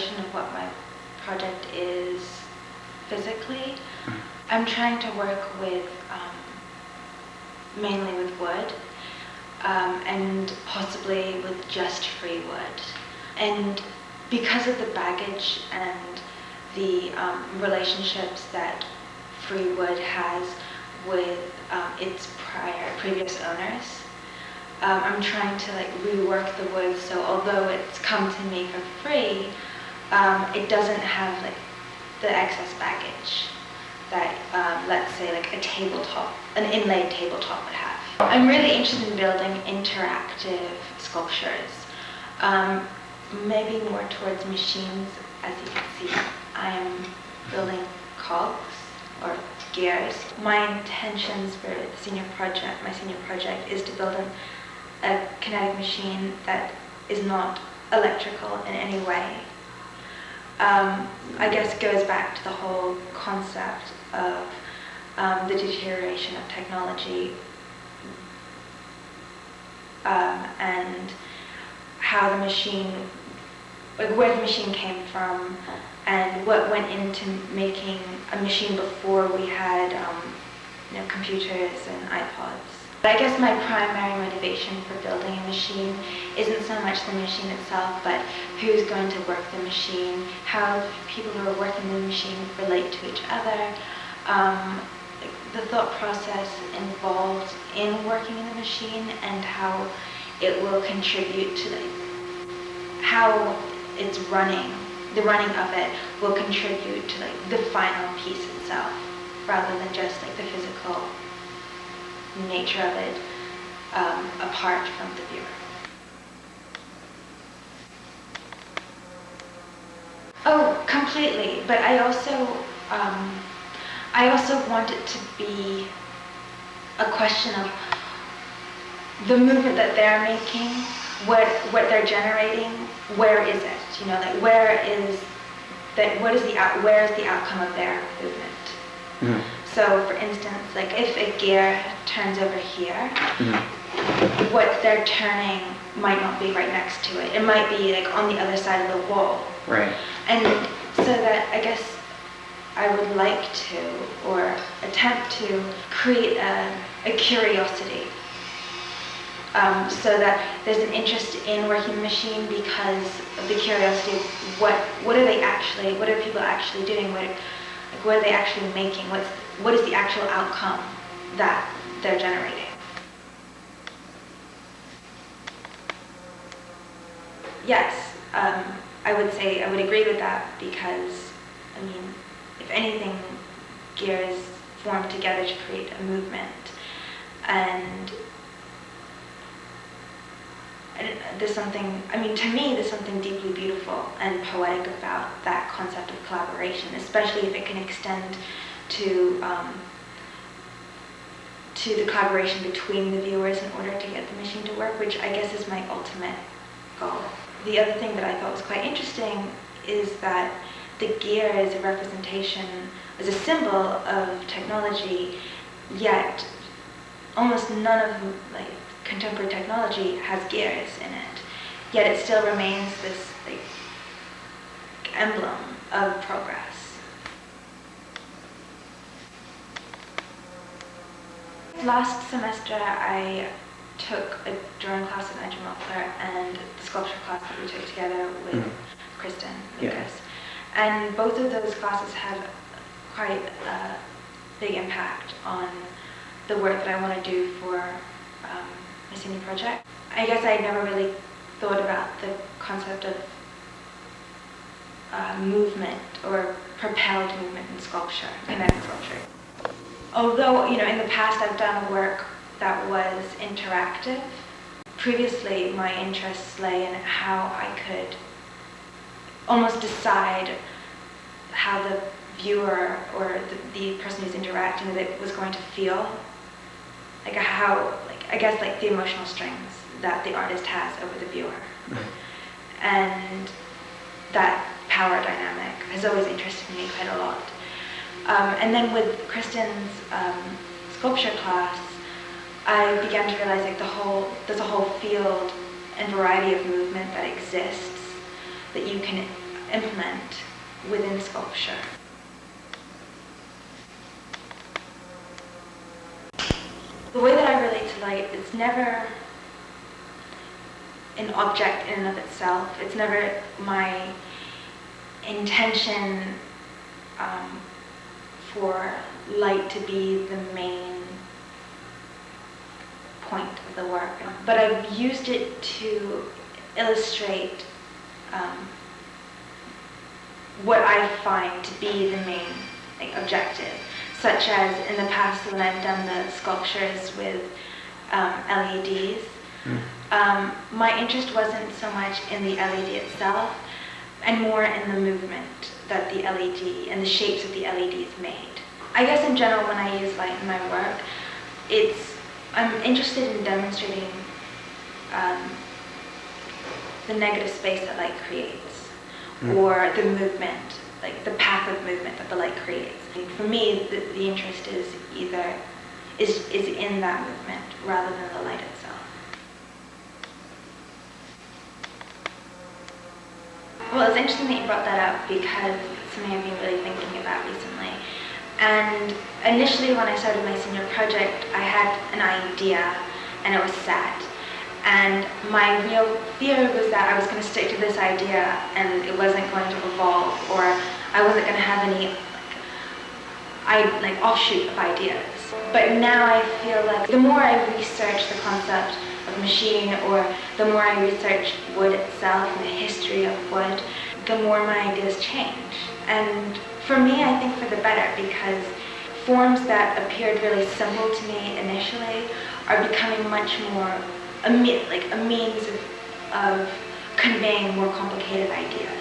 elaboration of what my project is physically. I'm trying to work with mainly with wood and possibly with just free wood. And because of the baggage and the relationships that free wood has with its previous owners, I'm trying to rework the wood so although it's come to me for free, it doesn't have the excess baggage that let's say an inlaid tabletop would have. I'm really interested in building interactive sculptures, maybe more towards machines. As you can see, I am building cogs or gears. My intentions for my senior project is to build a kinetic machine that is not electrical in any way. I guess goes back to the whole concept of the deterioration of technology and how the machine, where the machine came from and what went into making a machine before we had computers and iPods. But I guess my primary motivation for building a machine isn't so much the machine itself, but who's going to work the machine, how people who are working the machine relate to each other, the thought process involved in working in the machine and how it will contribute to how it's running. The running of it will contribute to the final piece itself, rather than just the physical nature of it apart from the viewer. Oh, completely. But I also want it to be a question of the movement that they're making, what they're generating. Where is it? Where is the outcome of their movement? Mm-hmm. So, for instance, if a gear turns over here, mm-hmm. what they're turning might not be right next to it. It might be on the other side of the wall. Right. And so that I guess I would like to, or attempt to, create a curiosity. So that there's an interest in working the machine because of the curiosity of what are people actually doing? What are they actually making? What is the actual outcome that they're generating? Yes, I would say I would agree with that because, if anything, gears form together to create a movement, and there's something, to me, there's something deeply beautiful and poetic about that concept of collaboration, especially if it can extend to the collaboration between the viewers in order to get the machine to work, which I guess is my ultimate goal. The other thing that I thought was quite interesting is that the gear is a representation, is a symbol of technology, yet almost none of contemporary technology has gears in it, yet it still remains this emblem of progress. Last semester I took a drawing class with Andrew Mockler and the sculpture class that we took together with Kristen Lucas. Yeah. And both of those classes had quite a big impact on the work that I want to do for my senior project. I guess I never really thought about the concept of movement or propelled movement in sculpture, kinetic sculpture. Although, in the past I've done work that was interactive, previously my interests lay in how I could almost decide how the viewer or the person who's interacting with it was going to feel. The emotional strings that the artist has over the viewer. Mm-hmm. And that power dynamic has always interested me quite a lot. And then with Kristen's sculpture class, I began to realize there's a whole field and variety of movement that exists that you can implement within sculpture. The way that I relate to light, it's never an object in and of itself. It's never my intention for light to be the main point of the work. But I've used it to illustrate what I find to be the main objective, such as in the past when I've done the sculptures with LEDs. My interest wasn't so much in the LED itself, and more in the movement that the LED and the shapes that the LEDs made. I guess in general, when I use light in my work, I'm interested in demonstrating the negative space that light creates, or the movement, like the path of movement that the light creates. For me, the interest is in that movement rather than the light itself. Well, it's interesting that you brought that up because it's something I've been really thinking about recently. And initially when I started my senior project, I had an idea and it was set. And my real fear was that I was going to stick to this idea and it wasn't going to evolve, or I wasn't going to have any offshoot of ideas. But now I feel like the more I research the concept of machine, or the more I research wood itself and the history of wood, the more my ideas change. And for me, I think for the better, because forms that appeared really simple to me initially are becoming much more a means of conveying more complicated ideas.